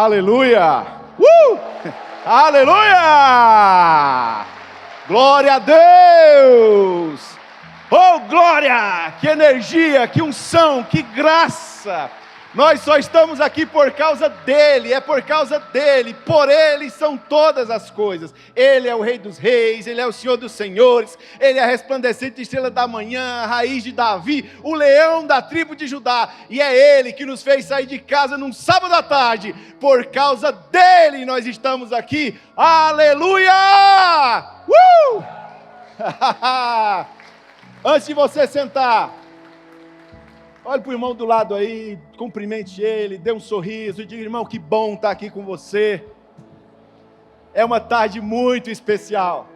Aleluia! Aleluia! Glória a Deus! Oh, glória! Que energia, que unção, que graça! Nós só estamos aqui por causa dEle, é por causa dEle, por Ele são todas as coisas. Ele é o Rei dos Reis, Ele é o Senhor dos Senhores, Ele é a resplandecente estrela da manhã, a raiz de Davi, o leão da tribo de Judá. E é Ele que nos fez sair de casa num sábado à tarde. Por causa dEle nós estamos aqui. Aleluia! Antes de você sentar, olhe para o irmão do lado aí, cumprimente ele, dê um sorriso e diga: irmão, que bom estar aqui com você. É uma tarde muito especial.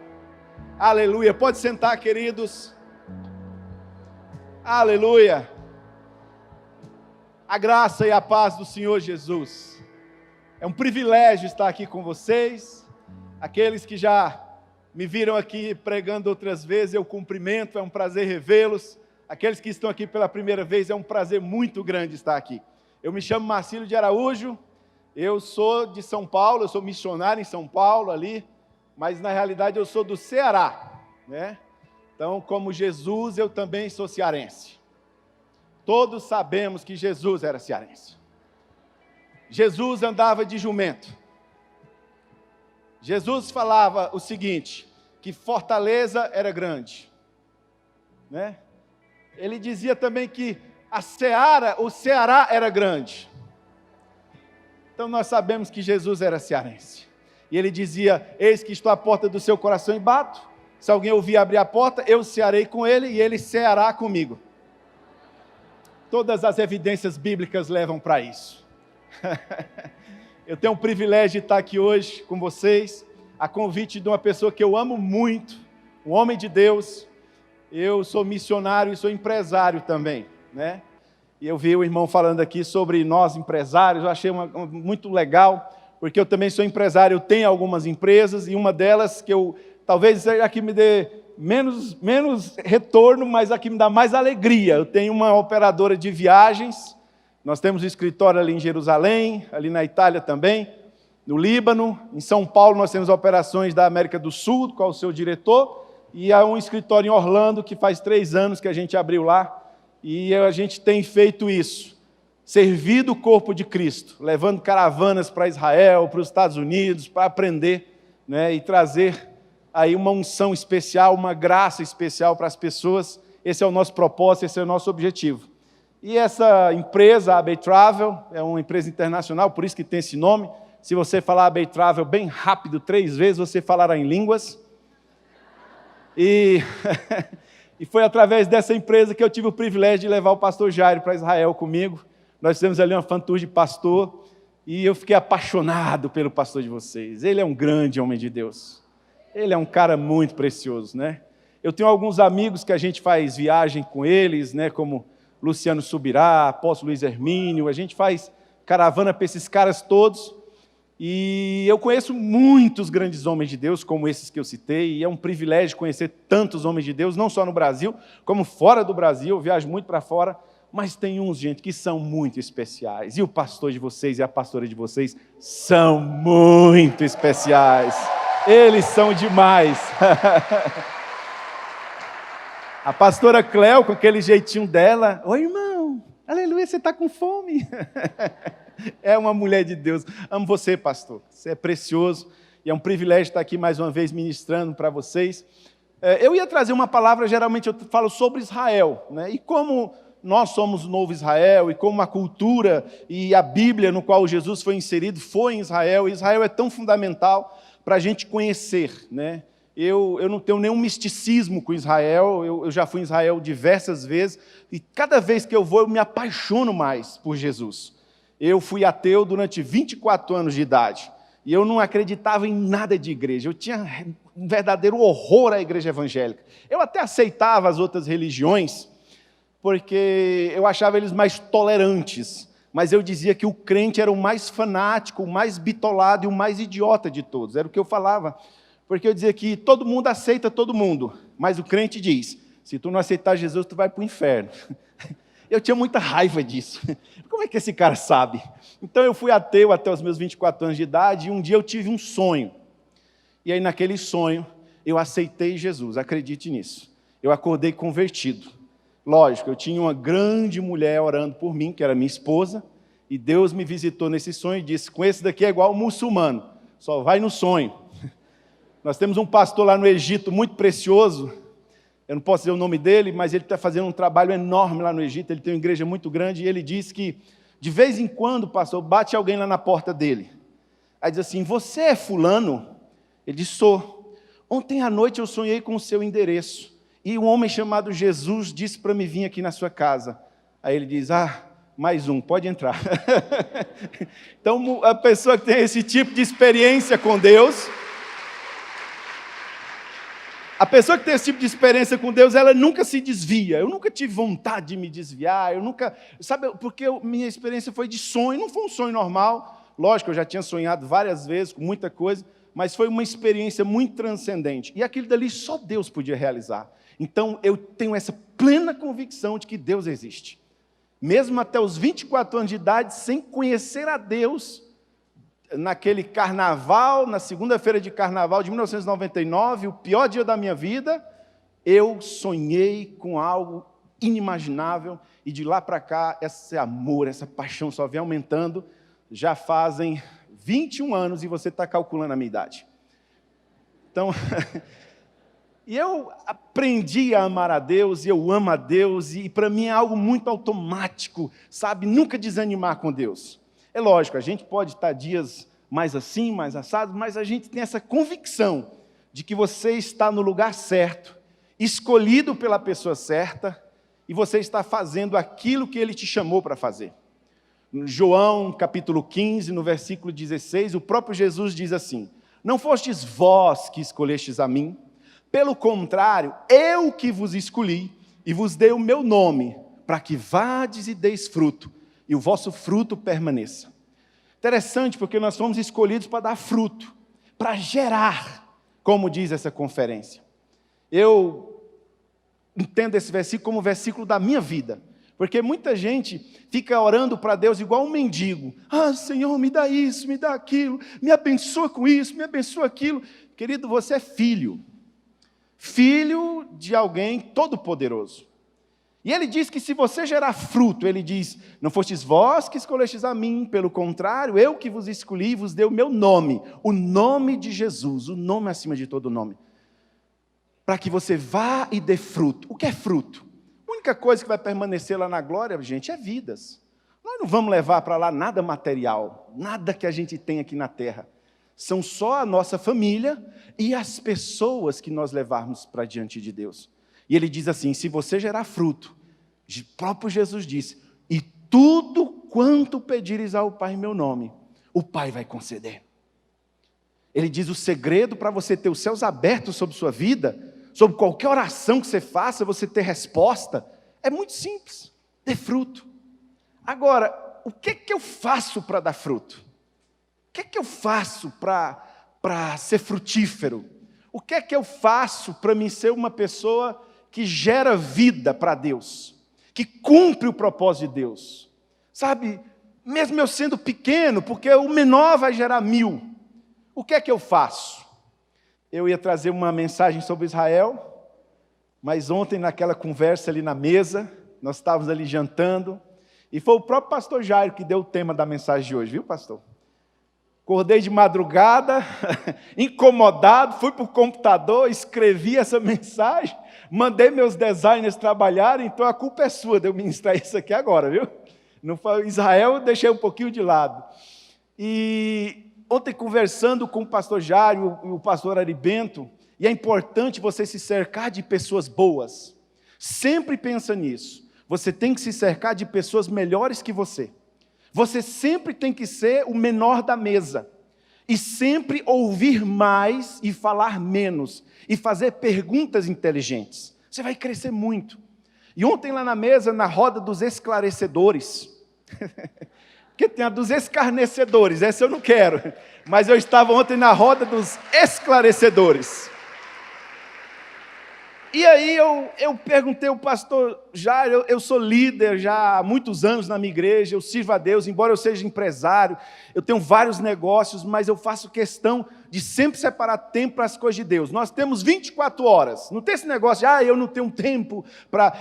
Aleluia. Pode sentar, queridos. Aleluia. A graça e a paz do Senhor Jesus. É um privilégio estar aqui com vocês. Aqueles que já me viram aqui pregando outras vezes, eu cumprimento, é um prazer revê-los. Aqueles que estão aqui pela primeira vez, é um prazer muito grande estar aqui. Eu me chamo Marcílio de Araújo, eu sou de São Paulo, eu sou missionário em São Paulo ali, mas na realidade eu sou do Ceará, né? Então, como Jesus, eu também sou cearense. Todos sabemos que Jesus era cearense. Jesus andava de jumento. Jesus falava o seguinte, que Fortaleza era grande, né? Ele dizia também que o Ceará era grande. Então nós sabemos que Jesus era cearense. E ele dizia: eis que estou à porta do seu coração e bato. Se alguém ouvir abrir a porta, eu cearei com ele e ele ceará comigo. Todas as evidências bíblicas levam para isso. Eu tenho o privilégio de estar aqui hoje com vocês, a convite de uma pessoa que eu amo muito, um homem de Deus. Eu sou missionário e sou empresário também, né? E eu vi o irmão falando aqui sobre nós empresários, eu achei muito legal, porque eu também sou empresário, eu tenho algumas empresas, e uma delas que talvez seja a que me dê menos retorno, mas a que me dá mais alegria. Eu tenho uma operadora de viagens, nós temos um escritório ali em Jerusalém, ali na Itália também, no Líbano, em São Paulo nós temos operações da América do Sul, com o seu diretor, e há um escritório em Orlando, que faz 3 anos que a gente abriu lá, e a gente tem feito isso, servido o corpo de Cristo, levando caravanas para Israel, para os Estados Unidos, para aprender, né, e trazer aí uma unção especial, uma graça especial para as pessoas. Esse é o nosso propósito, esse é o nosso objetivo. E essa empresa, a Bay Travel, é uma empresa internacional, por isso que tem esse nome. Se você falar a Bay Travel bem rápido, 3 vezes, você falará em línguas. E foi através dessa empresa que eu tive o privilégio de levar o pastor Jairo para Israel comigo. Nós fizemos ali uma fan tour de pastor, e eu fiquei apaixonado pelo pastor de vocês. Ele é um grande homem de Deus. Ele é um cara muito precioso, né? Eu tenho alguns amigos que a gente faz viagem com eles, né? Como Luciano Subirá, apóstolo Luiz Hermínio, a gente faz caravana para esses caras todos. E eu conheço muitos grandes homens de Deus, como esses que eu citei, e é um privilégio conhecer tantos homens de Deus, não só no Brasil, como fora do Brasil. Eu viajo muito para fora, mas tem uns, gente, que são muito especiais. E o pastor de vocês e a pastora de vocês são muito especiais. Eles são demais. A pastora Cléo, com aquele jeitinho dela: oi, irmão, aleluia, você está com fome? É uma mulher de Deus. Amo você, pastor. Você é precioso e é um privilégio estar aqui mais uma vez ministrando para vocês. Eu ia trazer uma palavra, geralmente eu falo sobre Israel, né? E como nós somos o novo Israel, e como a cultura e a Bíblia no qual Jesus foi inserido foi em Israel. E Israel é tão fundamental para a gente conhecer, né? Eu não tenho nenhum misticismo com Israel, eu já fui em Israel diversas vezes, e cada vez que eu vou eu me apaixono mais por Jesus. Eu fui ateu durante 24 anos de idade, e eu não acreditava em nada de igreja, eu tinha um verdadeiro horror à igreja evangélica. Eu até aceitava as outras religiões, porque eu achava eles mais tolerantes, mas eu dizia que o crente era o mais fanático, o mais bitolado e o mais idiota de todos, era o que eu falava, porque eu dizia que todo mundo aceita todo mundo, mas o crente diz: se tu não aceitar Jesus, tu vai para o inferno. Eu tinha muita raiva disso. Como é que esse cara sabe? Então eu fui ateu até os meus 24 anos de idade, e um dia eu tive um sonho. E aí naquele sonho, eu aceitei Jesus, acredite nisso. Eu acordei convertido. Lógico, eu tinha uma grande mulher orando por mim, que era minha esposa, e Deus me visitou nesse sonho e disse, com esse daqui é igual um muçulmano, só vai no sonho. Nós temos um pastor lá no Egito muito precioso, eu não posso dizer o nome dele, mas ele está fazendo um trabalho enorme lá no Egito, ele tem uma igreja muito grande, e ele diz que, de vez em quando, pastor, bate alguém lá na porta dele. Aí diz assim, você é fulano? Ele diz, sou. Ontem à noite eu sonhei com o seu endereço, e um homem chamado Jesus disse para me vir aqui na sua casa. Aí ele diz, mais um, pode entrar. Então, a pessoa que tem esse tipo de experiência com Deus, a pessoa que tem esse tipo de experiência com Deus, ela nunca se desvia. Eu nunca tive vontade de me desviar, sabe, porque minha experiência foi de sonho, não foi um sonho normal. Lógico, eu já tinha sonhado várias vezes, com muita coisa, mas foi uma experiência muito transcendente. E aquilo dali só Deus podia realizar. Então, eu tenho essa plena convicção de que Deus existe. Mesmo até os 24 anos de idade, sem conhecer a Deus, naquele carnaval, na segunda-feira de carnaval de 1999, o pior dia da minha vida, eu sonhei com algo inimaginável, e de lá para cá, esse amor, essa paixão só vem aumentando. Já fazem 21 anos e você está calculando a minha idade. Então, e eu aprendi a amar a Deus, e eu amo a Deus, e para mim é algo muito automático, sabe? Nunca desanimar com Deus. É lógico, a gente pode estar dias mais assim, mais assado, mas a gente tem essa convicção de que você está no lugar certo, escolhido pela pessoa certa, e você está fazendo aquilo que Ele te chamou para fazer. No João, capítulo 15, no versículo 16, o próprio Jesus diz assim, não fostes vós que escolhestes a mim, pelo contrário, eu que vos escolhi e vos dei o meu nome, para que vades e deis fruto, e o vosso fruto permaneça. Interessante, porque nós fomos escolhidos para dar fruto, para gerar, como diz essa conferência. Eu entendo esse versículo como o versículo da minha vida, porque muita gente fica orando para Deus igual um mendigo. Senhor, me dá isso, me dá aquilo, me abençoa com isso, me abençoa aquilo. Querido, você é filho de alguém todo-poderoso. E ele diz que se você gerar fruto, ele diz, não fostes vós que escolhestes a mim, pelo contrário, eu que vos escolhi e vos dei o meu nome, o nome de Jesus, o nome acima de todo nome, para que você vá e dê fruto. O que é fruto? A única coisa que vai permanecer lá na glória, gente, é vidas. Nós não vamos levar para lá nada material, nada que a gente tem aqui na terra. São só a nossa família e as pessoas que nós levarmos para diante de Deus. E ele diz assim, se você gerar fruto, o próprio Jesus disse, e tudo quanto pedires ao Pai em meu nome, o Pai vai conceder. Ele diz, o segredo para você ter os céus abertos sobre sua vida, sobre qualquer oração que você faça, você ter resposta, é muito simples, dê fruto. Agora, o que eu faço para dar fruto? O que eu faço para ser frutífero? O que eu faço para mim ser uma pessoa que gera vida para Deus? Que cumpre o propósito de Deus? Sabe, mesmo eu sendo pequeno, porque o menor vai gerar 1000. O que eu faço? Eu ia trazer uma mensagem sobre Israel, mas ontem naquela conversa ali na mesa, nós estávamos ali jantando, e foi o próprio pastor Jairo que deu o tema da mensagem de hoje, viu, pastor? Acordei de madrugada, incomodado, fui para o computador, escrevi essa mensagem, mandei meus designers trabalharem, então a culpa é sua de eu ministrar isso aqui agora, viu? Não foi Israel, eu deixei um pouquinho de lado. E ontem conversando com o pastor Jário e o pastor Aribento, e é importante você se cercar de pessoas boas. Sempre pensa nisso. Você tem que se cercar de pessoas melhores que você. Você sempre tem que ser o menor da mesa. E sempre ouvir mais e falar menos. E fazer perguntas inteligentes. Você vai crescer muito. E ontem lá na mesa, na roda dos esclarecedores, porque tem a dos escarnecedores, essa eu não quero. Mas eu estava ontem na roda dos esclarecedores. E aí eu perguntei ao pastor Jairo, eu sou líder já há muitos anos na minha igreja, eu sirvo a Deus, embora eu seja empresário, eu tenho vários negócios, mas eu faço questão de sempre separar tempo para as coisas de Deus. Nós temos 24 horas, não tem esse negócio de, eu não tenho tempo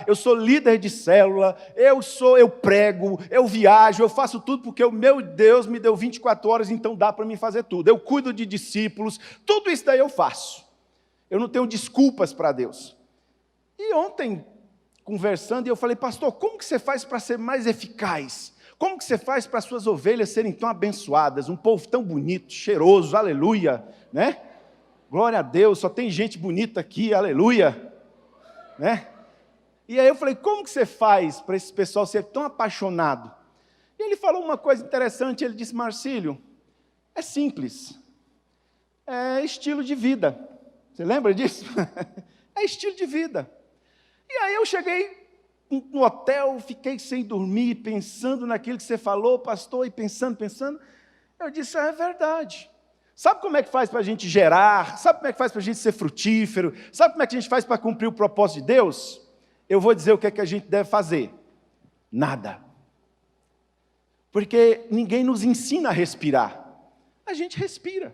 eu sou líder de célula, eu prego, eu viajo, eu faço tudo porque o meu Deus me deu 24 horas, então dá para mim fazer tudo. Eu cuido de discípulos, tudo isso daí eu faço. Eu não tenho desculpas para Deus. E ontem, conversando, eu falei, pastor, como que você faz para ser mais eficaz? Como que você faz para as suas ovelhas serem tão abençoadas? Um povo tão bonito, cheiroso, aleluia, né? Glória a Deus, só tem gente bonita aqui, aleluia, né? E aí eu falei, como que você faz para esse pessoal ser tão apaixonado? E ele falou uma coisa interessante, ele disse, Marcílio, é simples, é estilo de vida. Você lembra disso? É estilo de vida. E aí eu cheguei no hotel, fiquei sem dormir, pensando naquilo que você falou, pastor, e pensando. Eu disse, é verdade. Sabe como é que faz para a gente gerar? Sabe como é que faz para a gente ser frutífero? Sabe como é que a gente faz para cumprir o propósito de Deus? Eu vou dizer o que é que a gente deve fazer. Nada. Porque ninguém nos ensina a respirar. A gente respira.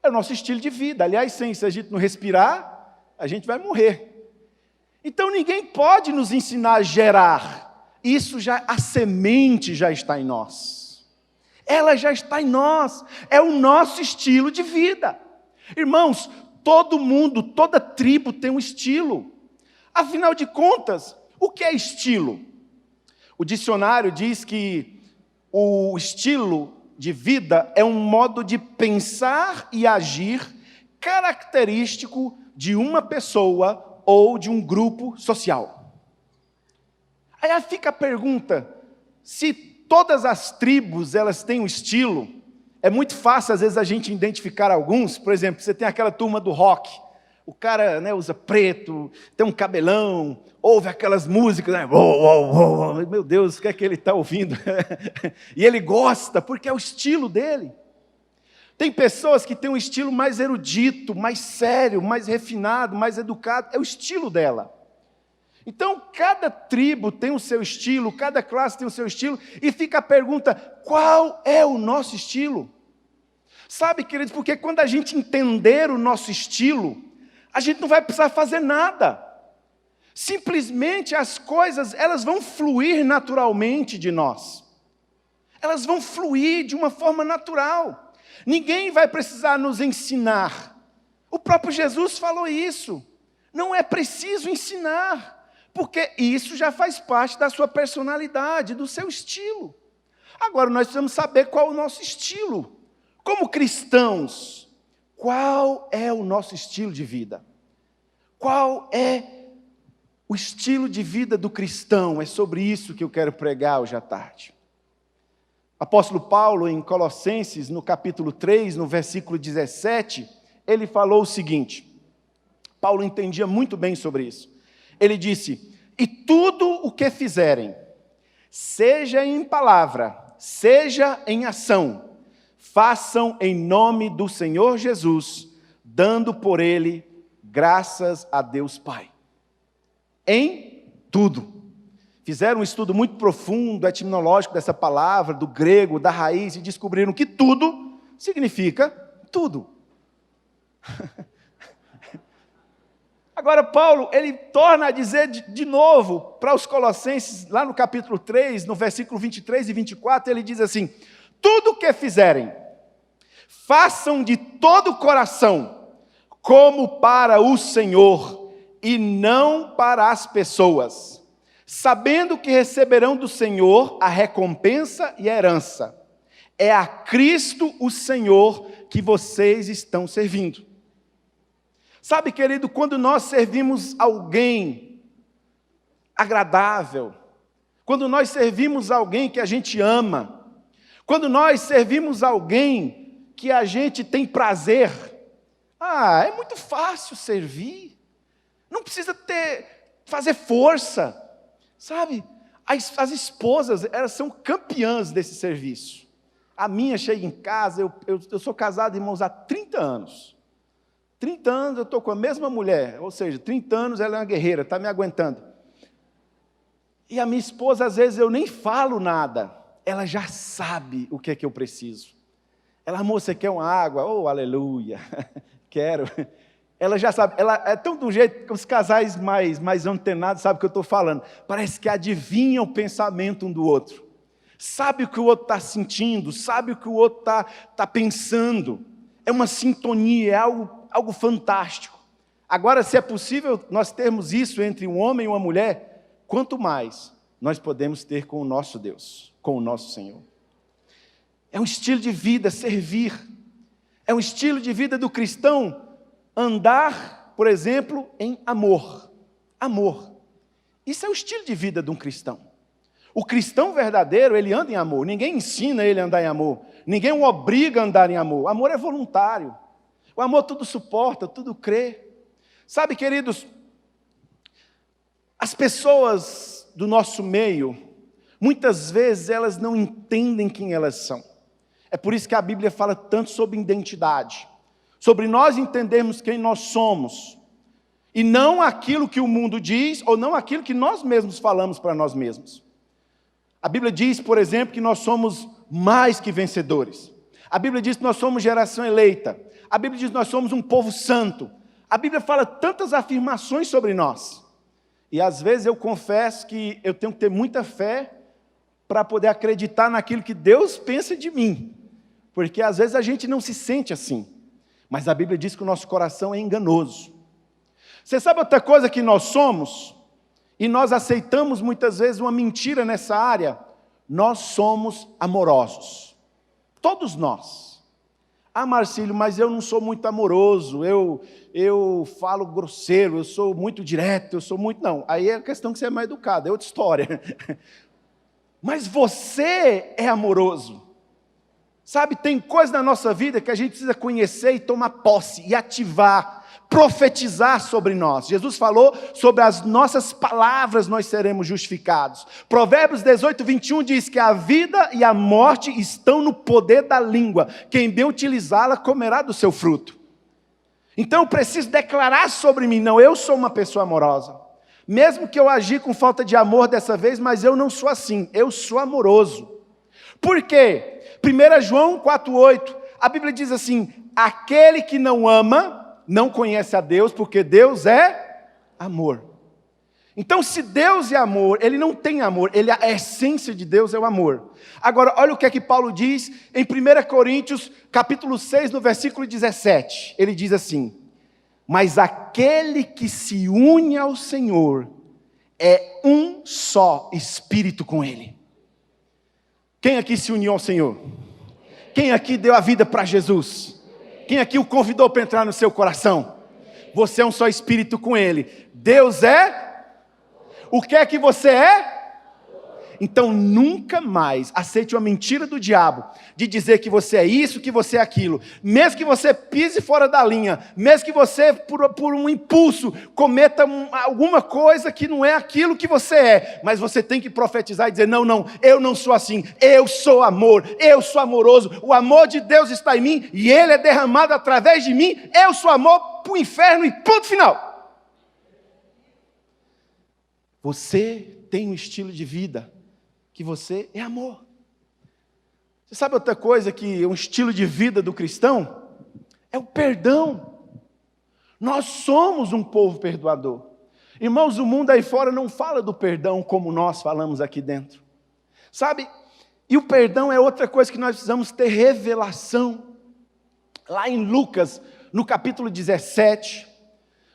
É o nosso estilo de vida. Aliás, se a gente não respirar, a gente vai morrer. Então ninguém pode nos ensinar a gerar. A semente já está em nós. Ela já está em nós. É o nosso estilo de vida. Irmãos, todo mundo, toda tribo tem um estilo. Afinal de contas, o que é estilo? O dicionário diz que o estilo de vida é um modo de pensar e agir característico de uma pessoa ou de um grupo social. Aí fica a pergunta, se todas as tribos elas têm um estilo, é muito fácil às vezes a gente identificar alguns, por exemplo, você tem aquela turma do rock, o cara, né, usa preto, tem um cabelão, ouve aquelas músicas, né, meu Deus, o que é que ele está ouvindo? E ele gosta, porque é o estilo dele. Tem pessoas que têm um estilo mais erudito, mais sério, mais refinado, mais educado, é o estilo dela. Então, cada tribo tem o seu estilo, cada classe tem o seu estilo, e fica a pergunta, qual é o nosso estilo? Sabe, queridos, porque quando a gente entender o nosso estilo, a gente não vai precisar fazer nada. Simplesmente as coisas, elas vão fluir naturalmente de nós. Elas vão fluir de uma forma natural. Ninguém vai precisar nos ensinar. O próprio Jesus falou isso. Não é preciso ensinar, porque isso já faz parte da sua personalidade, do seu estilo. Agora nós precisamos saber qual é o nosso estilo. Como cristãos, qual é o nosso estilo de vida? Qual é o estilo de vida do cristão? É sobre isso que eu quero pregar hoje à tarde. Apóstolo Paulo, em Colossenses, no capítulo 3, no versículo 17, ele falou o seguinte, Paulo entendia muito bem sobre isso. Ele disse, e tudo o que fizerem, seja em palavra, seja em ação, façam em nome do Senhor Jesus, dando por ele graças a Deus Pai. Em tudo. Fizeram um estudo muito profundo, etimológico dessa palavra, do grego, da raiz, e descobriram que tudo significa tudo. Agora Paulo, ele torna a dizer de novo para os Colossenses, lá no capítulo 3, no versículo 23 e 24, ele diz assim, tudo o que fizerem, façam de todo o coração, como para o Senhor, e não para as pessoas, sabendo que receberão do Senhor a recompensa e a herança. É a Cristo o Senhor que vocês estão servindo. Sabe, querido, quando nós servimos alguém agradável, quando nós servimos alguém que a gente ama, quando nós servimos alguém que a gente tem prazer, é muito fácil servir, não precisa fazer força. Sabe, as esposas, elas são campeãs desse serviço. A minha chega em casa, eu sou casado, irmãos, há 30 anos. 30 anos eu estou com a mesma mulher, ou seja, 30 anos ela é uma guerreira, está me aguentando. E a minha esposa, às vezes, eu nem falo nada, ela já sabe o que é que eu preciso. Ela, amor, você quer uma água? Oh, aleluia, quero. Ela já sabe, ela é tão do jeito que os casais mais antenados sabem o que eu estou falando. Parece que adivinha o pensamento um do outro. Sabe o que o outro está sentindo, sabe o que o outro está pensando. É uma sintonia, é algo fantástico. Agora, se é possível nós termos isso entre um homem e uma mulher, quanto mais nós podemos ter com o nosso Deus, com o nosso Senhor. É um estilo de vida servir. É um estilo de vida do cristão andar, por exemplo, em amor. Amor. Isso é o estilo de vida de um cristão. O cristão verdadeiro, ele anda em amor. Ninguém ensina ele a andar em amor. Ninguém o obriga a andar em amor. O amor é voluntário. O amor tudo suporta, tudo crê. Sabe, queridos, as pessoas do nosso meio, muitas vezes elas não entendem quem elas são. É por isso que a Bíblia fala tanto sobre identidade. Sobre nós entendermos quem nós somos. E não aquilo que o mundo diz, ou não aquilo que nós mesmos falamos para nós mesmos. A Bíblia diz, por exemplo, que nós somos mais que vencedores. A Bíblia diz que nós somos geração eleita. A Bíblia diz que nós somos um povo santo. A Bíblia fala tantas afirmações sobre nós. E às vezes eu confesso que eu tenho que ter muita fé para poder acreditar naquilo que Deus pensa de mim. Porque às vezes a gente não se sente assim. Mas a Bíblia diz que o nosso coração é enganoso. Você sabe outra coisa que nós somos? E nós aceitamos muitas vezes uma mentira nessa área. Nós somos amorosos. Todos nós. Ah, Marcílio, mas eu não sou muito amoroso, eu falo grosseiro, eu sou muito direto, eu sou muito... Não, aí é a questão que você é mais educado, é outra história. Mas você é amoroso. Sabe, tem coisas na nossa vida que a gente precisa conhecer e tomar posse, e ativar, profetizar sobre nós. Jesus falou sobre as nossas palavras nós seremos justificados. Provérbios 18, 21 diz que a vida e a morte estão no poder da língua. Quem bem utilizá-la comerá do seu fruto. Então eu preciso declarar sobre mim, não, eu sou uma pessoa amorosa. Mesmo que eu agi com falta de amor dessa vez, mas eu não sou assim, eu sou amoroso. Por quê? 1 João 4,8, a Bíblia diz assim, aquele que não ama, não conhece a Deus, porque Deus é amor. Então, se Deus é amor, Ele não tem amor, a essência de Deus é o amor. Agora, olha o que é que Paulo diz em 1 Coríntios, capítulo 6, no versículo 17. Ele diz assim, mas aquele que se une ao Senhor, é um só Espírito com Ele. Quem aqui se uniu ao Senhor? Quem aqui deu a vida para Jesus? Quem aqui o convidou para entrar no seu coração? Você é um só Espírito com Ele. Deus é? O que é que você é? Então nunca mais aceite uma mentira do diabo, de dizer que você é isso, que você é aquilo. Mesmo que você pise fora da linha, mesmo que você, por um impulso, cometa alguma coisa que não é aquilo que você é. Mas você tem que profetizar e dizer, não, eu não sou assim. Eu sou amor, eu sou amoroso. O amor de Deus está em mim e Ele é derramado através de mim. Eu sou amor para o inferno e ponto final. Você tem um estilo de vida que você é amor. Você sabe outra coisa que é um estilo de vida do cristão? É o perdão. Nós somos um povo perdoador. Irmãos, o mundo aí fora não fala do perdão como nós falamos aqui dentro. Sabe? E o perdão é outra coisa que nós precisamos ter revelação. Lá em Lucas, no capítulo 17,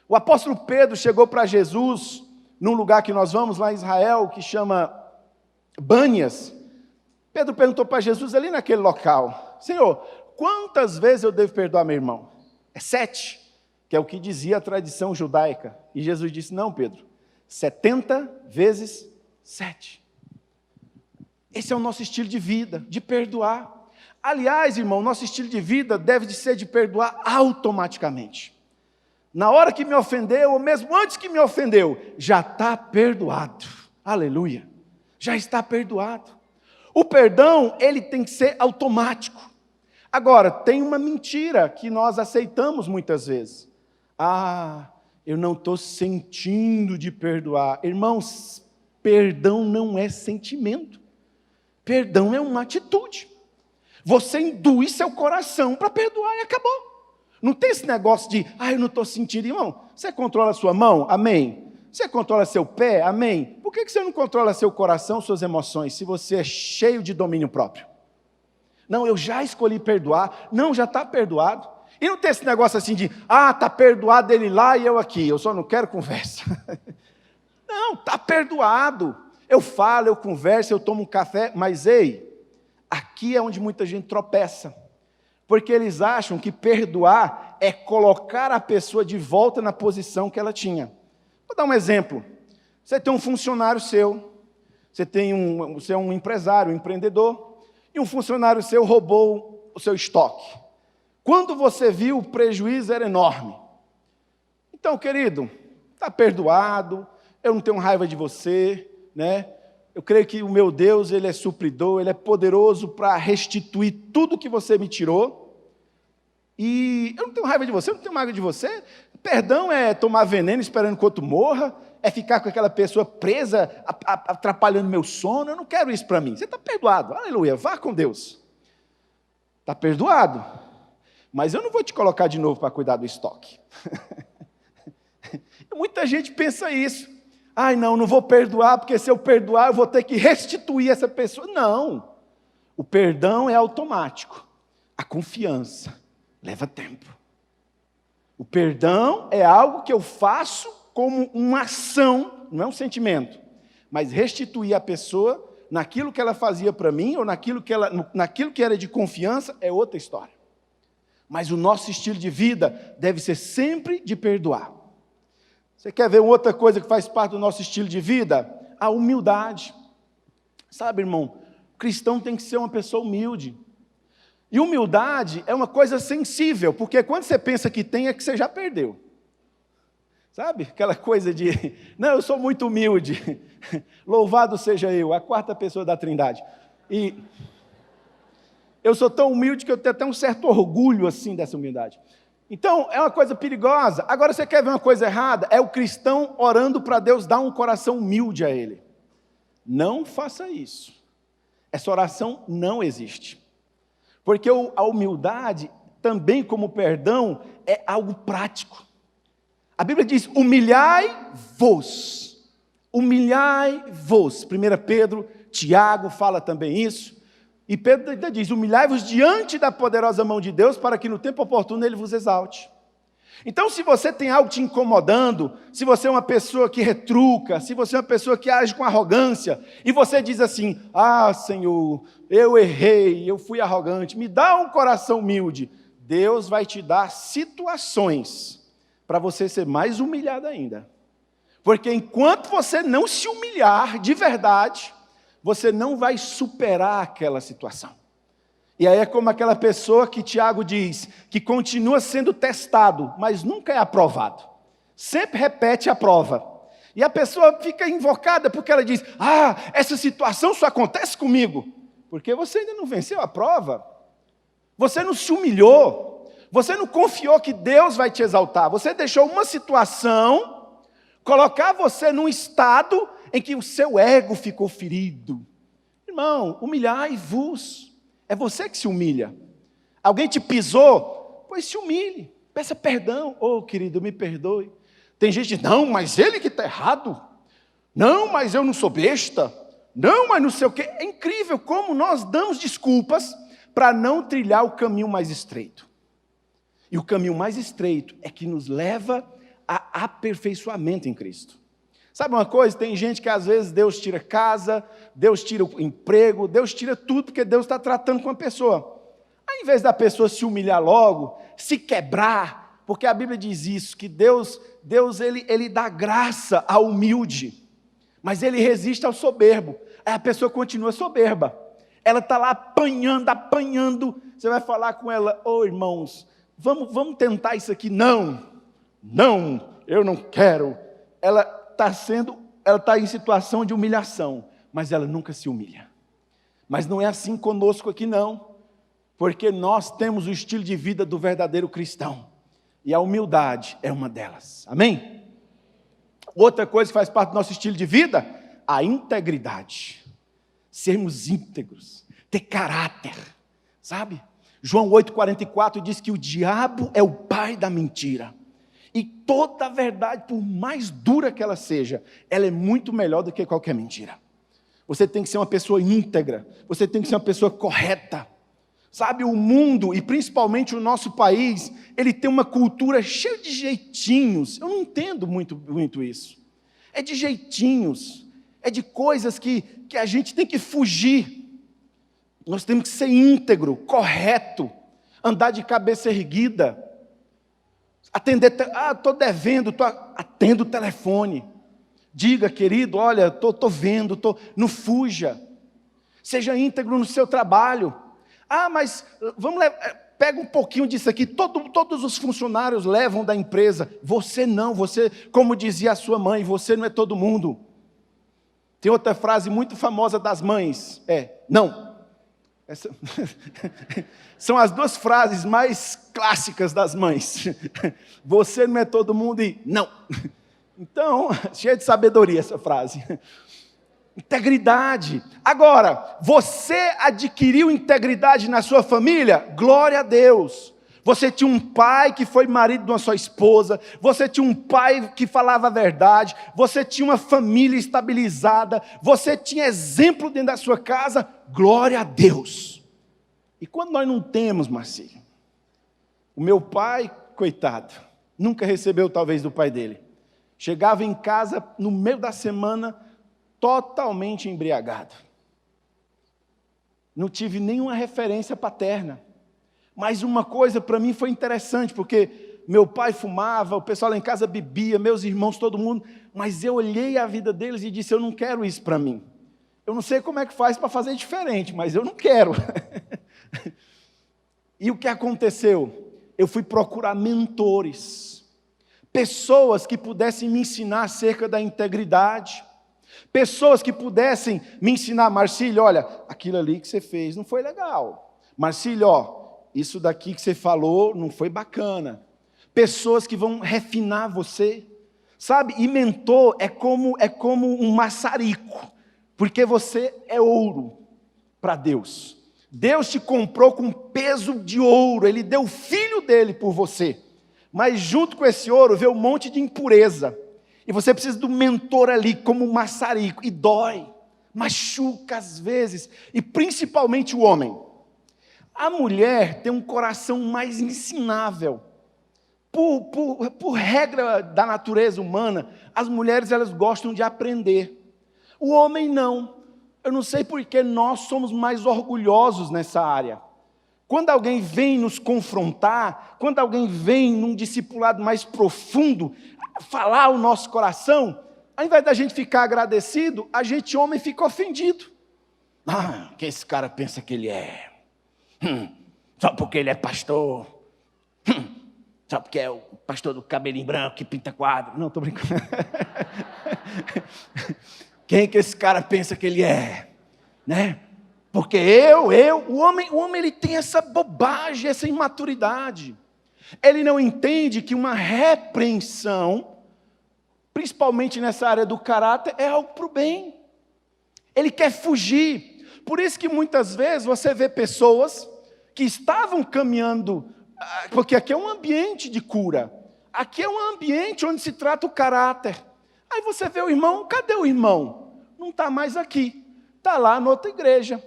o apóstolo Pedro chegou para Jesus, num lugar que nós vamos lá em Israel, que chama Bânias. Pedro perguntou para Jesus ali naquele local, Senhor, quantas vezes eu devo perdoar meu irmão? É 7, que é o que dizia a tradição judaica. E Jesus disse, não, Pedro, 70 vezes 7. Esse é o nosso estilo de vida, de perdoar. Aliás, irmão, nosso estilo de vida deve ser de perdoar automaticamente. Na hora que me ofendeu, ou mesmo antes que me ofendeu, já está perdoado. Aleluia. Já está perdoado. O perdão, ele tem que ser automático. Agora, tem uma mentira que nós aceitamos muitas vezes. Eu não estou sentindo de perdoar. Irmãos, perdão não é sentimento. Perdão é uma atitude. Você induz seu coração para perdoar e acabou. Não tem esse negócio de, eu não estou sentindo. Irmão, você controla a sua mão? Amém. Você controla seu pé? Amém. Por que você não controla seu coração, suas emoções, se você é cheio de domínio próprio? Não, eu já escolhi perdoar. Não, já está perdoado. E não tem esse negócio assim de, está perdoado ele lá e eu aqui, eu só não quero conversa. Não, está perdoado. Eu falo, eu converso, eu tomo um café, mas aqui é onde muita gente tropeça. Porque eles acham que perdoar é colocar a pessoa de volta na posição que ela tinha. Vou dar um exemplo. Você tem um funcionário seu, você é um empresário, um empreendedor, e um funcionário seu roubou o seu estoque. Quando você viu, o prejuízo era enorme. Então, querido, está perdoado, eu não tenho raiva de você, né? Eu creio que o meu Deus, Ele é supridor, Ele é poderoso para restituir tudo que você me tirou. E eu não tenho raiva de você, eu não tenho mágoa de você. Perdão é tomar veneno esperando que o outro morra, é ficar com aquela pessoa presa, atrapalhando meu sono. Eu não quero isso para mim. Você está perdoado, aleluia, vá com Deus. Está perdoado. Mas eu não vou te colocar de novo para cuidar do estoque. Muita gente pensa isso. Não vou perdoar, porque se eu perdoar, eu vou ter que restituir essa pessoa. Não. O perdão é automático. A confiança leva tempo. O perdão é algo que eu faço como uma ação, não é um sentimento. Mas restituir a pessoa naquilo que ela fazia para mim, ou naquilo que era de confiança, é outra história. Mas o nosso estilo de vida deve ser sempre de perdoar. Você quer ver outra coisa que faz parte do nosso estilo de vida? A humildade. Sabe, irmão, o cristão tem que ser uma pessoa humilde. E humildade é uma coisa sensível, porque quando você pensa que tem, é que você já perdeu. Sabe? Aquela coisa de, não, eu sou muito humilde. Louvado seja eu, a quarta pessoa da Trindade. E eu sou tão humilde que eu tenho até um certo orgulho assim dessa humildade. Então, é uma coisa perigosa. Agora, você quer ver uma coisa errada? É o cristão orando para Deus dar um coração humilde a ele. Não faça isso. Essa oração não existe. Porque a humildade, também como perdão, é algo prático. A Bíblia diz, humilhai-vos. Humilhai-vos. 1 Pedro, Tiago fala também isso. E Pedro ainda diz, humilhai-vos diante da poderosa mão de Deus, para que no tempo oportuno Ele vos exalte. Então, se você tem algo te incomodando, se você é uma pessoa que retruca, se você é uma pessoa que age com arrogância, e você diz assim, Senhor, eu errei, eu fui arrogante, me dá um coração humilde, Deus vai te dar situações para você ser mais humilhado ainda. Porque enquanto você não se humilhar de verdade, você não vai superar aquela situação. E aí é como aquela pessoa que Tiago diz, que continua sendo testado, mas nunca é aprovado. Sempre repete a prova. E a pessoa fica invocada porque ela diz, essa situação só acontece comigo. Porque você ainda não venceu a prova. Você não se humilhou. Você não confiou que Deus vai te exaltar. Você deixou uma situação colocar você num estado em que o seu ego ficou ferido. Irmão, humilhai-vos. É você que se humilha. Alguém te pisou? Pois se humilhe. Peça perdão. Querido, me perdoe. Tem gente que diz, não, mas ele que está errado. Não, mas eu não sou besta. Não, mas não sei o quê. É incrível como nós damos desculpas para não trilhar o caminho mais estreito. E o caminho mais estreito é que nos leva a aperfeiçoamento em Cristo. Sabe uma coisa? Tem gente que às vezes Deus tira casa, Deus tira o emprego, Deus tira tudo porque Deus está tratando com a pessoa. Ao invés da pessoa se humilhar logo, se quebrar, porque a Bíblia diz isso, que Deus ele dá graça ao humilde, mas Ele resiste ao soberbo. Aí a pessoa continua soberba. Ela está lá apanhando. Você vai falar com ela, irmãos, vamos tentar isso aqui. Não, eu não quero. Ela está em situação de humilhação, mas ela nunca se humilha. Mas não é assim conosco aqui não, porque nós temos o estilo de vida do verdadeiro cristão. E a humildade é uma delas. Amém? Outra coisa que faz parte do nosso estilo de vida, a integridade. Sermos íntegros, ter caráter, sabe? João 8,44 diz que o diabo é o pai da mentira. E toda verdade, por mais dura que ela seja, ela é muito melhor do que qualquer mentira. Você tem que ser uma pessoa íntegra, você tem que ser uma pessoa correta. Sabe, o mundo, e principalmente o nosso país, ele tem uma cultura cheia de jeitinhos. Eu não entendo muito isso. É de jeitinhos, é de coisas que a gente tem que fugir. Nós temos que ser íntegro, correto, andar de cabeça erguida, atender, estou devendo, atendo o telefone. Diga, querido, olha, estou vendo, não fuja. Seja íntegro no seu trabalho. Mas vamos pega um pouquinho disso aqui, todos os funcionários levam da empresa, você não, como dizia a sua mãe, você não é todo mundo. Tem outra frase muito famosa das mães, não. São as duas frases mais clássicas das mães. Você não é todo mundo e não. Então, cheia de sabedoria essa frase. Integridade. Agora, você adquiriu integridade na sua família? Glória a Deus. Você tinha um pai que foi marido de uma sua esposa, você tinha um pai que falava a verdade, você tinha uma família estabilizada, você tinha exemplo dentro da sua casa, glória a Deus. E quando nós não temos, Marcílio? O meu pai, coitado, nunca recebeu talvez do pai dele. Chegava em casa no meio da semana, totalmente embriagado. Não tive nenhuma referência paterna. Mas uma coisa para mim foi interessante, porque meu pai fumava, o pessoal lá em casa bebia, meus irmãos, todo mundo, mas eu olhei a vida deles e disse, eu não quero isso para mim. Eu não sei como é que faz para fazer diferente, mas eu não quero. E o que aconteceu? Eu fui procurar mentores, pessoas que pudessem me ensinar acerca da integridade, pessoas que pudessem me ensinar, Marcílio, olha, aquilo ali que você fez não foi legal. Marcílio, isso daqui que você falou não foi bacana. Pessoas que vão refinar você, sabe? E mentor é como um maçarico, porque você é ouro para Deus. Deus te comprou com peso de ouro, Ele deu o filho dele por você. Mas junto com esse ouro veio um monte de impureza. E você precisa do mentor ali como um maçarico. E dói, machuca às vezes. E principalmente o homem. A mulher tem um coração mais ensinável. Por regra da natureza humana, as mulheres elas gostam de aprender. O homem não. Eu não sei porque nós somos mais orgulhosos nessa área. Quando alguém vem nos confrontar, quando alguém vem num discipulado mais profundo, falar o nosso coração, ao invés da gente ficar agradecido, a gente, homem, fica ofendido. Que esse cara pensa que ele é? Só porque ele é pastor? Só porque é o pastor do cabelinho branco que pinta quadro? Não, estou brincando. Quem que esse cara pensa que ele é? Né? Porque o homem ele tem essa bobagem, essa imaturidade. Ele não entende que uma repreensão, principalmente nessa área do caráter, é algo para o bem. Ele quer fugir. Por isso que muitas vezes você vê pessoas que estavam caminhando, porque aqui é um ambiente de cura. Aqui é um ambiente onde se trata o caráter. Aí você vê o irmão, cadê o irmão? Não está mais aqui. Está lá na outra igreja.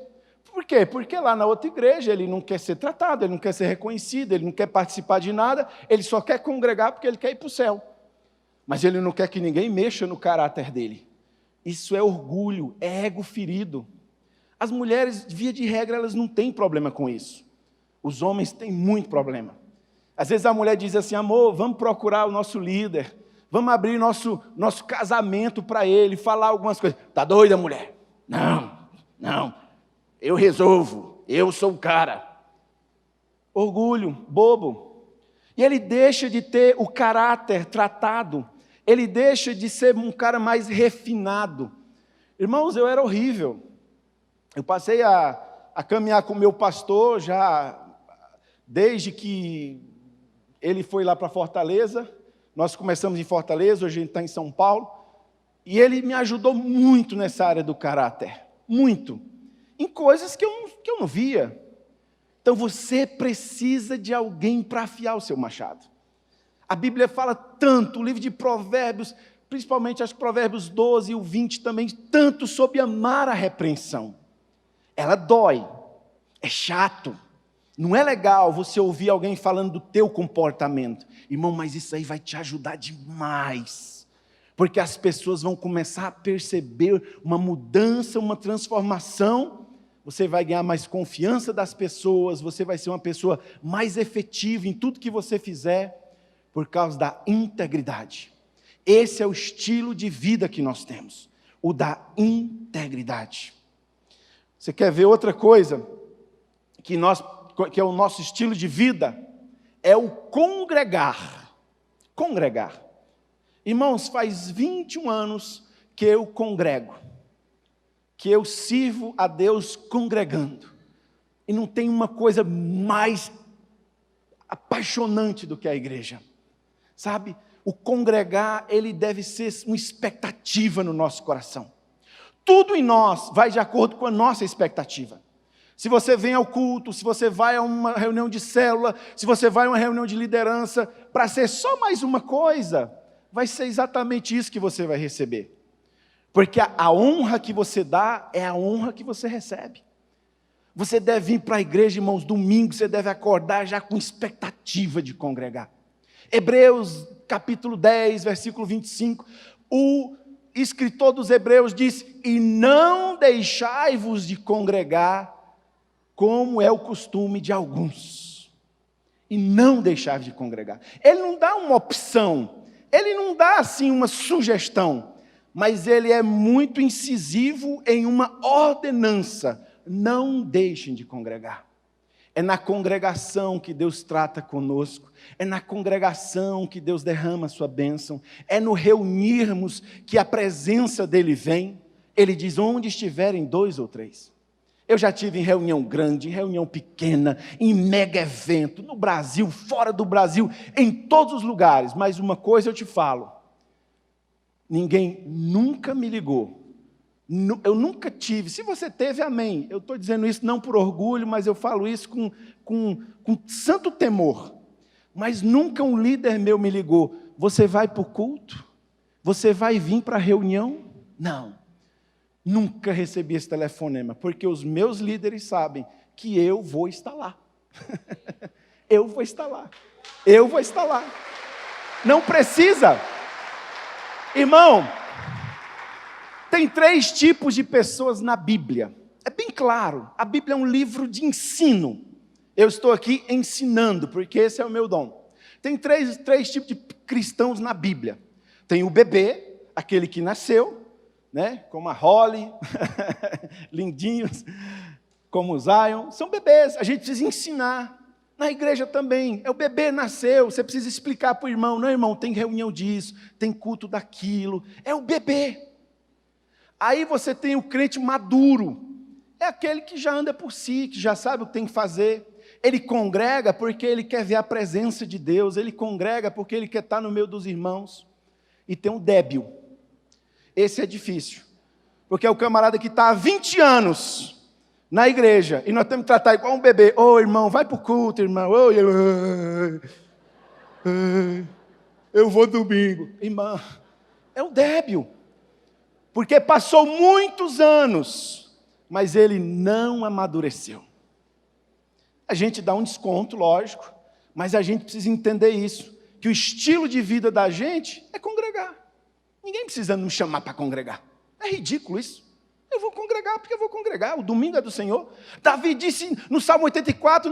Por quê? Porque lá na outra igreja ele não quer ser tratado, ele não quer ser reconhecido, ele não quer participar de nada, ele só quer congregar porque ele quer ir para o céu. Mas ele não quer que ninguém mexa no caráter dele. Isso é orgulho, é ego ferido. As mulheres, via de regra, elas não têm problema com isso. Os homens têm muito problema. Às vezes a mulher diz assim, amor, vamos procurar o nosso líder, vamos abrir nosso casamento para ele, falar algumas coisas. Está doida, mulher? Não, eu resolvo, eu sou o cara. Orgulho, bobo. E ele deixa de ter o caráter tratado, ele deixa de ser um cara mais refinado. Irmãos, eu era horrível. Eu passei a caminhar com o meu pastor já desde que ele foi lá para Fortaleza, nós começamos em Fortaleza, hoje a gente está em São Paulo, e ele me ajudou muito nessa área do caráter, muito, em coisas que eu não via. Então você precisa de alguém para afiar o seu machado. A Bíblia fala tanto, o livro de Provérbios, principalmente acho que Provérbios 12 e o 20 também, tanto sobre amar a repreensão. Ela dói, é chato, não é legal você ouvir alguém falando do teu comportamento. Irmão, mas isso aí vai te ajudar demais, porque as pessoas vão começar a perceber uma mudança, uma transformação. Você vai ganhar mais confiança das pessoas, você vai ser uma pessoa mais efetiva em tudo que você fizer, por causa da integridade. Esse é o estilo de vida que nós temos, o da integridade. Você quer ver outra coisa que é o nosso estilo de vida? É o congregar. Congregar. Irmãos, faz 21 anos que eu congrego, que eu sirvo a Deus congregando. E não tem uma coisa mais apaixonante do que a igreja. Sabe? O congregar, ele deve ser uma expectativa no nosso coração. Tudo em nós vai de acordo com a nossa expectativa. Se você vem ao culto, se você vai a uma reunião de célula, se você vai a uma reunião de liderança, para ser só mais uma coisa, vai ser exatamente isso que você vai receber. Porque a honra que você dá é a honra que você recebe. Você deve vir para a igreja, irmãos, domingo, você deve acordar já com expectativa de congregar. Hebreus capítulo 10, versículo 25, o escritor dos Hebreus diz: e não deixai-vos de congregar, como é o costume de alguns. E não deixai-vos de congregar. Ele não dá uma opção, ele não dá assim uma sugestão, mas ele é muito incisivo em uma ordenança: não deixem de congregar. É na congregação que Deus trata conosco, é na congregação que Deus derrama a sua bênção, é no reunirmos que a presença dEle vem. Ele diz: onde estiverem 2 ou 3. Eu já tive em reunião grande, em reunião pequena, em mega evento, no Brasil, fora do Brasil, em todos os lugares, mas uma coisa eu te falo, ninguém nunca me ligou. Eu nunca tive. Se você teve, amém. Eu estou dizendo isso não por orgulho, mas eu falo isso com santo temor. Mas nunca um líder meu me ligou: você vai para o culto? Você vai vir para a reunião? Não. Nunca recebi esse telefonema, porque os meus líderes sabem que eu vou estar lá. Eu vou estar lá. Eu vou estar lá. Não precisa. Irmão, tem 3 tipos de pessoas na Bíblia. É bem claro, a Bíblia é um livro de ensino. Eu estou aqui ensinando, porque esse é o meu dom. Tem três tipos de cristãos na Bíblia. Tem o bebê, aquele que nasceu, né? Como a Holly, lindinhos, como o Zion. São bebês, a gente precisa ensinar. Na igreja também, o bebê nasceu, você precisa explicar para o irmão: não, irmão, tem reunião disso, tem culto daquilo. É o bebê. Aí você tem o crente maduro, é aquele que já anda por si, que já sabe o que tem que fazer. Ele congrega porque ele quer ver a presença de Deus, ele congrega porque ele quer estar no meio dos irmãos. E tem um débil, esse é difícil, porque é o camarada que está há 20 anos na igreja, e nós temos que tratar igual um bebê: ô irmão, vai para o culto, irmão, eu vou domingo. Irmão, é o débil. Porque passou muitos anos, mas ele não amadureceu. A gente dá um desconto, lógico, mas a gente precisa entender isso, que o estilo de vida da gente é congregar. Ninguém precisa nos chamar para congregar. É ridículo isso. Eu vou congregar porque eu vou congregar, o domingo é do Senhor. Davi disse no Salmo 84,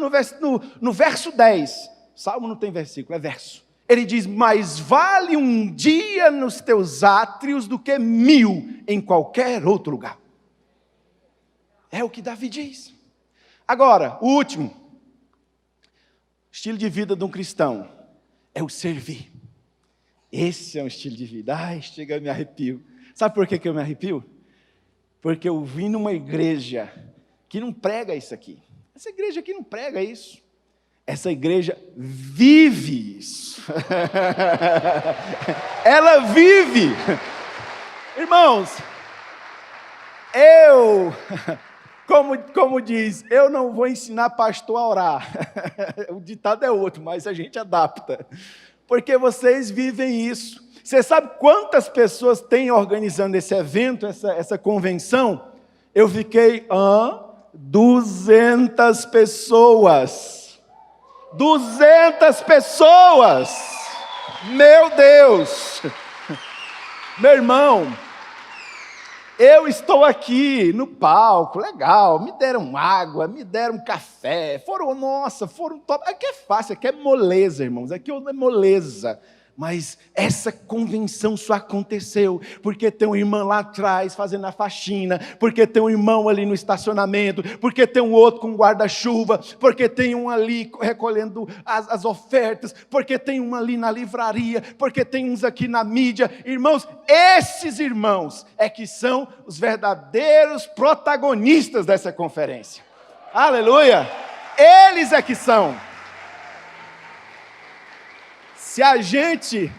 no verso 10, Salmo não tem versículo, é verso. Ele diz: mais vale um dia nos teus átrios do que 1000 em qualquer outro lugar. É o que Davi diz. Agora, o último estilo de vida de um cristão é o servir. Esse é um estilo de vida. Ai, chega, eu me arrepio. Sabe por que eu me arrepio? Porque eu vim numa igreja que não prega isso aqui. Essa igreja aqui não prega isso. Essa igreja vive isso. Ela vive. Irmãos, como diz, eu não vou ensinar pastor a orar. O ditado é outro, mas a gente adapta. Porque vocês vivem isso. Você sabe quantas pessoas têm organizando esse evento, essa convenção? Eu fiquei, 200 pessoas. 200 pessoas! Meu Deus! Meu irmão, eu estou aqui no palco, legal, me deram água, me deram café, foram top. Aqui é fácil, aqui é moleza, irmãos, aqui é moleza. Mas essa convenção só aconteceu porque tem um irmão lá atrás fazendo a faxina, porque tem um irmão ali no estacionamento, porque tem um outro com guarda-chuva, porque tem um ali recolhendo as ofertas, porque tem um ali na livraria, porque tem uns aqui na mídia. Irmãos, esses irmãos é que são os verdadeiros protagonistas dessa conferência. Aleluia! Eles é que são. Se a gente,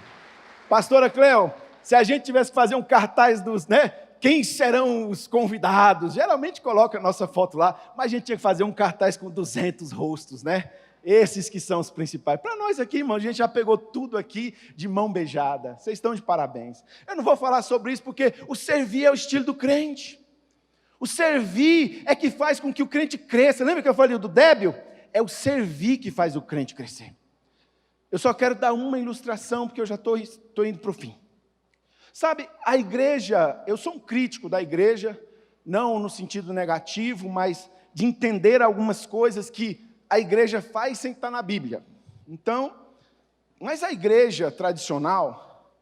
pastora Cleo, se a gente tivesse que fazer um cartaz dos, quem serão os convidados? Geralmente coloca a nossa foto lá, mas a gente tinha que fazer um cartaz com 200 rostos, Esses que são os principais. Para nós aqui, irmão, a gente já pegou tudo aqui de mão beijada. Vocês estão de parabéns. Eu não vou falar sobre isso porque o servir é o estilo do crente. O servir é que faz com que o crente cresça. Lembra que eu falei do débil? É o servir que faz o crente crescer. Eu só quero dar uma ilustração, porque eu já estou indo para o fim. Sabe, a igreja, eu sou um crítico da igreja, não no sentido negativo, mas de entender algumas coisas que a igreja faz sem estar na Bíblia. Então, mas a igreja tradicional,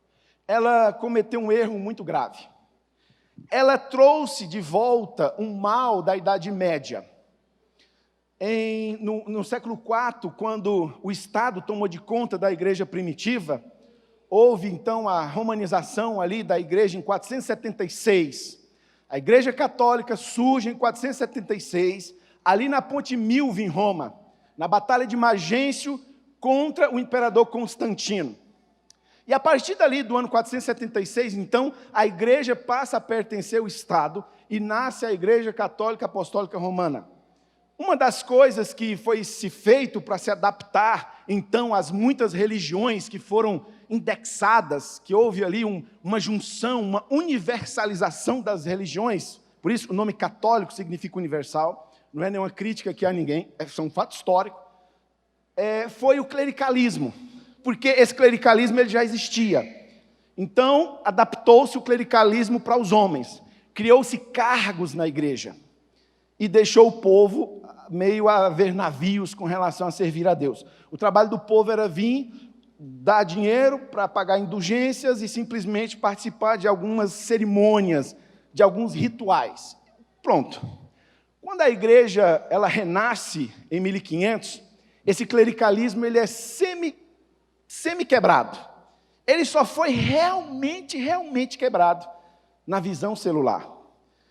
ela cometeu um erro muito grave. Ela trouxe de volta um mal da Idade Média. No século IV, quando o Estado tomou de conta da igreja primitiva, houve então a romanização ali da igreja em 476. A igreja católica surge em 476, ali na Ponte Milvio, em Roma, na Batalha de Magêncio contra o imperador Constantino. E a partir dali, do ano 476, então, a igreja passa a pertencer ao Estado e nasce a Igreja Católica Apostólica Romana. Uma das coisas que foi se feito para se adaptar, então, às muitas religiões que foram indexadas, que houve ali uma junção, uma universalização das religiões, por isso o nome católico significa universal, não é nenhuma crítica aqui a ninguém, é um fato histórico, foi o clericalismo, porque esse clericalismo ele já existia. Então, adaptou-se o clericalismo para os homens, criou-se cargos na igreja, e deixou o povo meio a ver navios com relação a servir a Deus. O trabalho do povo era vir, dar dinheiro para pagar indulgências e simplesmente participar de algumas cerimônias, de alguns rituais. Pronto. Quando a igreja ela renasce em 1500, esse clericalismo ele é semi-quebrado. Ele só foi realmente quebrado na visão celular,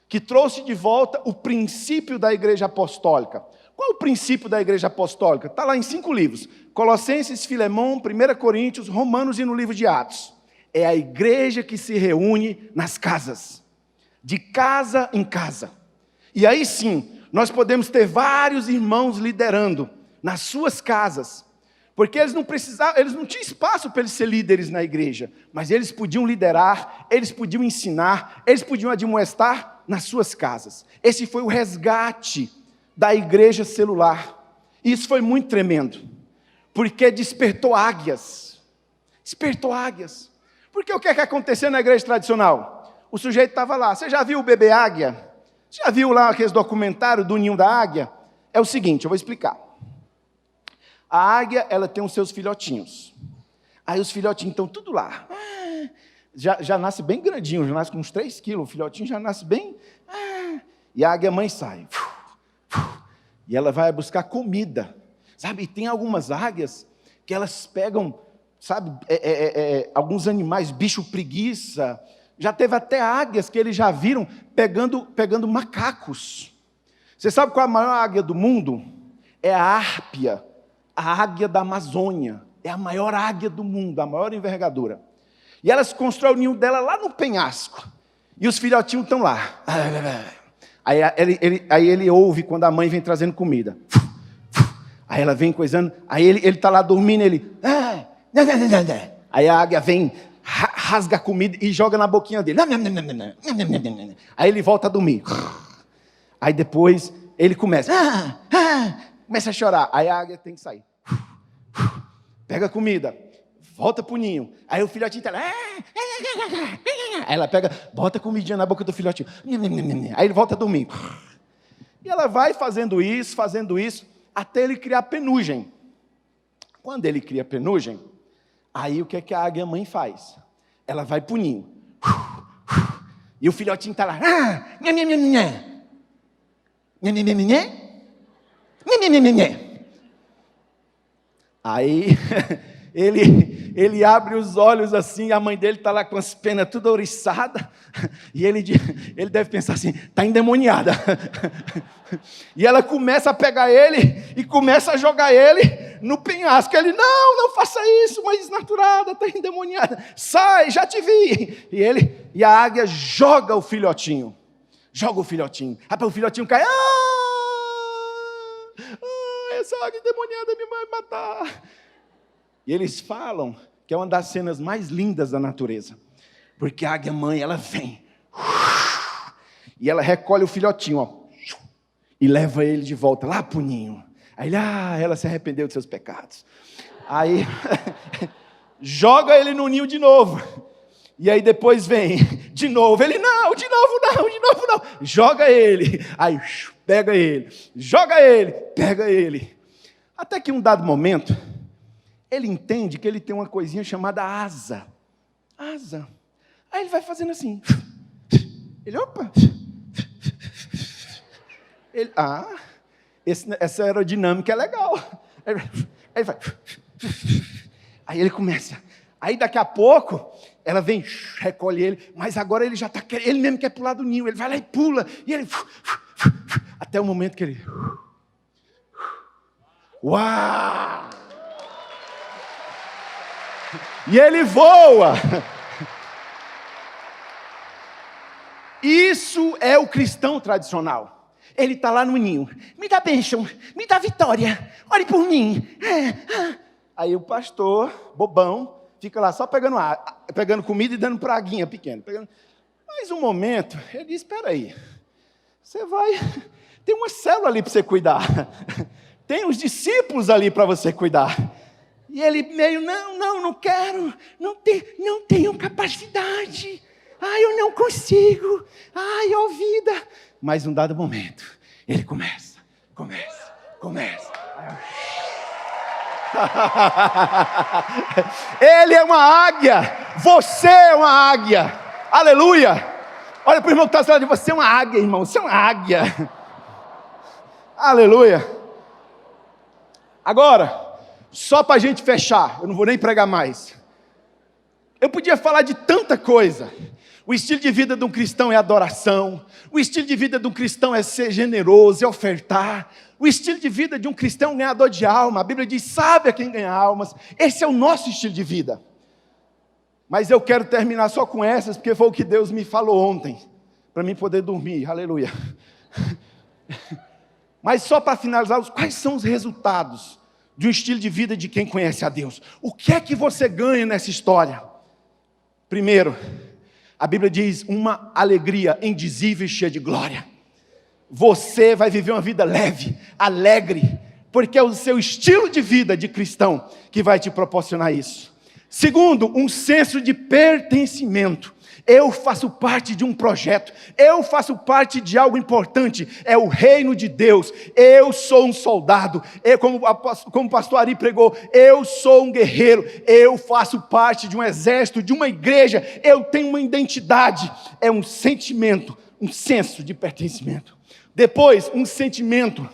que trouxe de volta o princípio da igreja apostólica. Qual o princípio da igreja apostólica? Está lá em 5 livros. Colossenses, Filemão, 1 Coríntios, Romanos e no livro de Atos. É a igreja que se reúne nas casas, de casa em casa. E aí sim, nós podemos ter vários irmãos liderando nas suas casas, porque eles não tinham espaço para eles ser líderes na igreja, mas eles podiam liderar, eles podiam ensinar, eles podiam admoestar nas suas casas. Esse foi o resgate da igreja celular. E isso foi muito tremendo, porque despertou águias. Porque o que é que aconteceu na igreja tradicional? O sujeito estava lá. Você já viu o bebê águia? Você já viu lá aqueles documentários do ninho da águia? É o seguinte, eu vou explicar. A águia, ela tem os seus filhotinhos. Aí os filhotinhos estão tudo lá. Já nasce bem grandinho, já nasce com uns 3 quilos. O filhotinho já nasce bem... E a águia mãe sai. E ela vai buscar comida. Sabe, e tem algumas águias que elas pegam, sabe, alguns animais, bicho preguiça. Já teve até águias que eles já viram pegando macacos. Você sabe qual é a maior águia do mundo? É a árpia a águia da Amazônia. É a maior águia do mundo, a maior envergadura. E elas constroem o ninho dela lá no penhasco. E os filhotinhos estão lá. Aí ele ouve quando a mãe vem trazendo comida. Aí ela vem coisando. Aí ele está lá dormindo, ele... Aí a águia vem, rasga a comida e joga na boquinha dele. Aí ele volta a dormir. Aí depois ele começa a chorar. Aí a águia tem que sair. Pega a comida, volta pro ninho. Aí o filhotinho está lá. Aí ela pega, bota a comidinha na boca do filhotinho. Aí ele volta a dormir. E ela vai fazendo isso, até ele criar penugem. Quando ele cria penugem, aí o que é que a águia mãe faz? Ela vai pro ninho. E o filhotinho está lá. Aí ele abre os olhos assim, a mãe dele está lá com as penas tudo ouriçadas, e ele deve pensar assim, está endemoniada. E ela começa a pegar ele e começa a jogar ele no penhasco. Ele, não faça isso, mãe desnaturada, está endemoniada, sai, já te vi. E a águia joga o filhotinho, aí o filhotinho cai, essa águia endemoniada me vai matar. E eles falam que é uma das cenas mais lindas da natureza, porque a águia mãe, ela vem, e ela recolhe o filhotinho, ó, e leva ele de volta lá pro ninho. Aí ela se arrependeu dos seus pecados. Aí joga ele no ninho de novo. E aí depois vem de novo. Ele, não, de novo não. Joga ele. Aí pega ele. Joga ele. Pega ele. Até que em um dado momento, ele entende que ele tem uma coisinha chamada asa. Asa. Aí ele vai fazendo assim. Ele, opa. Ele, essa aerodinâmica é legal. Aí vai. Aí ele começa. Aí daqui a pouco, ela vem, recolhe ele, mas agora ele já está querendo, ele mesmo quer pular do ninho, ele vai lá e pula, e ele... Até o momento que ele... Uau! E ele voa. Isso é o cristão tradicional. Ele está lá no ninho. Me dá bênção, me dá vitória. Ore por mim. Aí o pastor, bobão, fica lá só pegando comida e dando praguinha pequena. Mas um momento, ele diz, espera aí. Você vai... Tem uma célula ali para você cuidar. Tem os discípulos ali para você cuidar. E ele meio, não quero. Não tenho capacidade. Eu não consigo. Ó vida. Mas num dado momento, ele começa. Ele é uma águia, você é uma águia, aleluia. Olha para o irmão que está falando de você, é uma águia, irmão, você é uma águia, aleluia. Agora, só para a gente fechar, eu não vou nem pregar mais. Eu podia falar de tanta coisa. O estilo de vida de um cristão é adoração. O estilo de vida de um cristão é ser generoso, é ofertar. O estilo de vida de um cristão é um ganhador de alma. A Bíblia diz, sabe a quem ganha almas. Esse é o nosso estilo de vida. Mas eu quero terminar só com essas, porque foi o que Deus me falou ontem, para mim poder dormir, aleluia. Mas só para finalizar, quais são os resultados de um estilo de vida de quem conhece a Deus? O que é que você ganha nessa história? Primeiro, a Bíblia diz, uma alegria indizível e cheia de glória. Você vai viver uma vida leve, alegre, porque é o seu estilo de vida de cristão que vai te proporcionar isso. Segundo, um senso de pertencimento. Eu faço parte de um projeto, eu faço parte de algo importante, é o reino de Deus. Eu sou um soldado, como o pastor Ari pregou, eu sou um guerreiro, eu faço parte de um exército, de uma igreja, eu tenho uma identidade, é um sentimento, um senso de pertencimento. Depois, um sentimento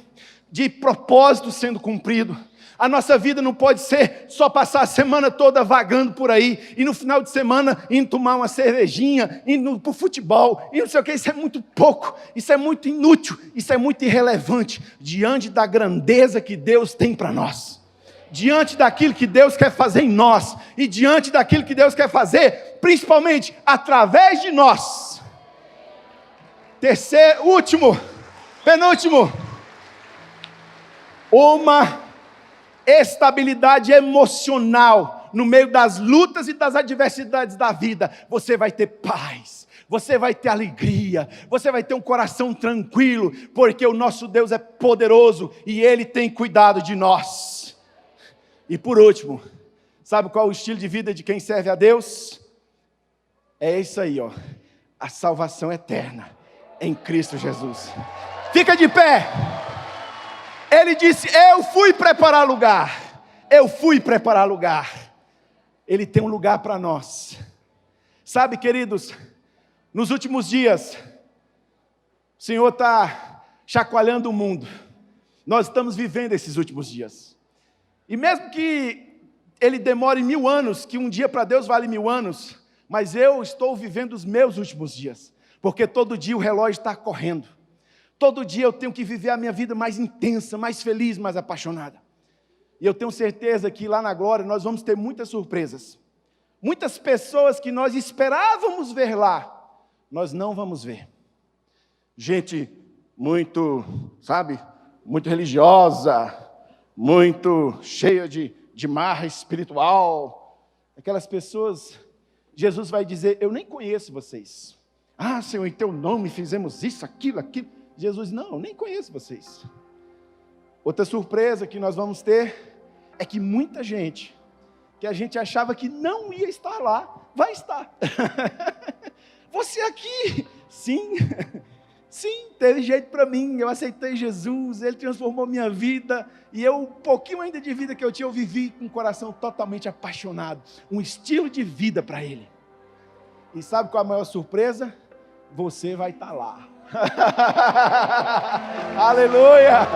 de propósito sendo cumprido. A nossa vida não pode ser só passar a semana toda vagando por aí, e no final de semana indo tomar uma cervejinha, indo para o futebol, e não sei o que. Isso é muito pouco, isso é muito inútil, isso é muito irrelevante, diante da grandeza que Deus tem para nós. diante daquilo que Deus quer fazer em nós, e diante daquilo que Deus quer fazer, principalmente através de nós. Penúltimo, uma estabilidade emocional no meio das lutas e das adversidades da vida. Você vai ter paz, você vai ter alegria, você vai ter um coração tranquilo, porque o nosso Deus é poderoso e Ele tem cuidado de nós. E por último, sabe qual é o estilo de vida de quem serve a Deus? É isso aí, ó, a salvação eterna em Cristo Jesus. Fica de pé. Ele disse: eu fui preparar lugar. Ele tem um lugar para nós. Sabe, queridos, nos últimos dias, o Senhor está chacoalhando o mundo. Nós estamos vivendo esses últimos dias. E mesmo que ele demore 1000 anos, que um dia para Deus vale 1000 anos, mas eu estou vivendo os meus últimos dias, porque todo dia o relógio está correndo. Todo dia eu tenho que viver a minha vida mais intensa, mais feliz, mais apaixonada. E eu tenho certeza que lá na glória nós vamos ter muitas surpresas. Muitas pessoas que nós esperávamos ver lá, nós não vamos ver. Gente muito, sabe, muito religiosa, muito cheia de marra espiritual. Aquelas pessoas, Jesus vai dizer: eu nem conheço vocês. Ah, Senhor, em teu nome fizemos isso, aquilo. Jesus: não, eu nem conheço vocês. Outra surpresa que nós vamos ter é que muita gente, que a gente achava que não ia estar lá, vai estar. Você aqui, sim, teve jeito para mim, eu aceitei Jesus, Ele transformou minha vida, e um pouquinho ainda de vida que eu tinha, eu vivi com um coração totalmente apaixonado, um estilo de vida para Ele. E sabe qual é a maior surpresa? Você vai estar lá. Aleluia!